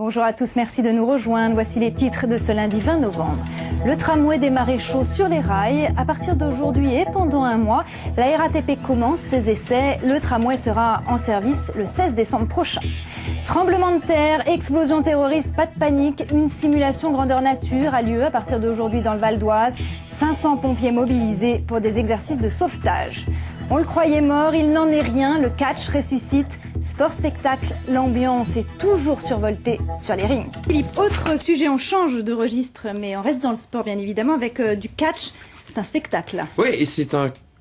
Bonjour à tous, merci de nous rejoindre. Voici les titres de ce lundi 20 novembre. Le tramway des maréchaux sur les rails. À partir d'aujourd'hui et pendant un mois, la RATP commence ses essais. Le tramway sera en service le 16 décembre prochain. Tremblement de terre, explosion terroriste, pas de panique. Une simulation grandeur nature a lieu à partir d'aujourd'hui dans le Val d'Oise. 500 pompiers mobilisés pour des exercices de sauvetage. On le croyait mort, il n'en est rien, le catch ressuscite. Sport-spectacle, l'ambiance est toujours survoltée sur les rings. Philippe, autre sujet, on change de registre, mais on reste dans le sport bien évidemment avec du catch. C'est un spectacle. Oui, et c'est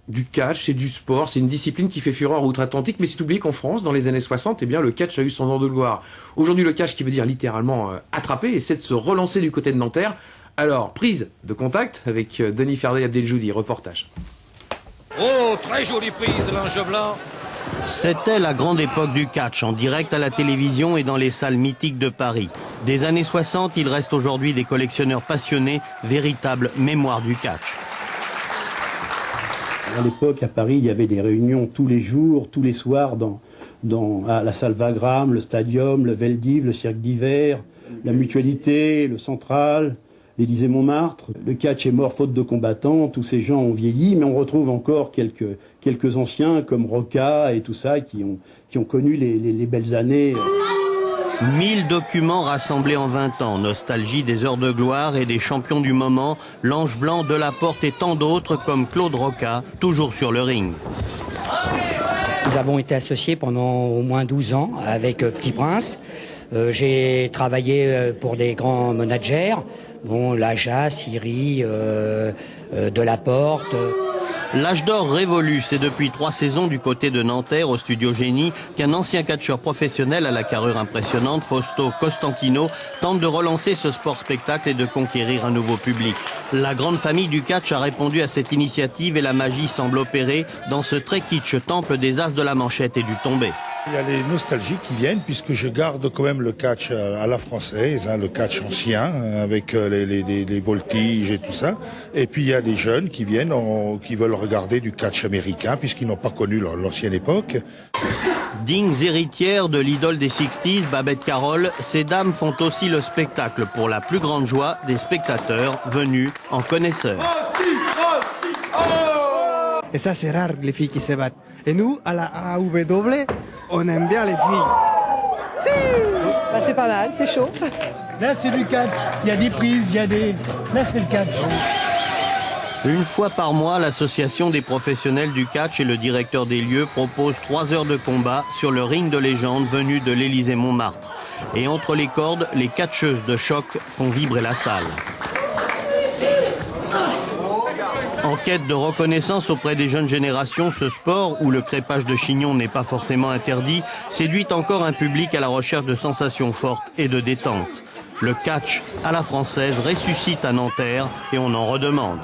du catch, c'est du sport, c'est une discipline qui fait fureur outre-Atlantique, mais c'est oublié qu'en France, dans les années 60, eh bien, le catch a eu son heure de gloire. Aujourd'hui, le catch, qui veut dire littéralement attraper, essaie de se relancer du côté de Nanterre. Alors, prise de contact avec Denis Ferdey-Abdeljoudi, reportage. Oh, très jolie prise, l'ange blanc. C'était la grande époque du catch, en direct à la télévision et dans les salles mythiques de Paris. Des années 60, il reste aujourd'hui des collectionneurs passionnés, véritable mémoire du catch. À l'époque, à Paris, il y avait des réunions tous les jours, tous les soirs, à la salle Wagram, le Stadium, le Veldiv, le Cirque d'hiver, la Mutualité, le Central, l'Élysée-Montmartre. Le catch est mort faute de combattants, tous ces gens ont vieilli, mais on retrouve encore quelques anciens comme Roca et tout ça qui ont connu les belles années. 1000 documents rassemblés en 20 ans, nostalgie des heures de gloire et des champions du moment, l'Ange Blanc, Delaporte et tant d'autres comme Claude Roca, toujours sur le ring. Nous avons été associés pendant au moins 12 ans avec Petit Prince. J'ai travaillé pour des grands managers, Laja, Siri, Delaporte. L'âge d'or révolu, c'est depuis 3 saisons du côté de Nanterre au Studio Génie qu'un ancien catcheur professionnel à la carrure impressionnante, Fausto Costantino, tente de relancer ce sport-spectacle et de conquérir un nouveau public. La grande famille du catch a répondu à cette initiative et la magie semble opérer dans ce très kitsch temple des as de la manchette et du tombé. Il y a les nostalgiques qui viennent puisque je garde quand même le catch à la française, le catch ancien avec les voltiges et tout ça. Et puis il y a des jeunes qui viennent, qui veulent regarder du catch américain puisqu'ils n'ont pas connu l'ancienne époque. Dignes héritières de l'idole des 60s, Babette Carroll, ces dames font aussi le spectacle pour la plus grande joie des spectateurs venus en connaisseurs. Et ça, c'est rare, les filles qui se battent. Et nous, à la AEW, on aime bien les filles. Si c'est pas mal, c'est chaud. Là, c'est du catch. Il y a des prises, Là, c'est le catch. Une fois par mois, l'association des professionnels du catch et le directeur des lieux proposent 3 heures de combat sur le ring de légende venu de l'Élysée-Montmartre. Et entre les cordes, les catcheuses de choc font vibrer la salle. En quête de reconnaissance auprès des jeunes générations, ce sport, où le crépage de chignon n'est pas forcément interdit, séduit encore un public à la recherche de sensations fortes et de détente. Le catch à la française ressuscite à Nanterre et on en redemande.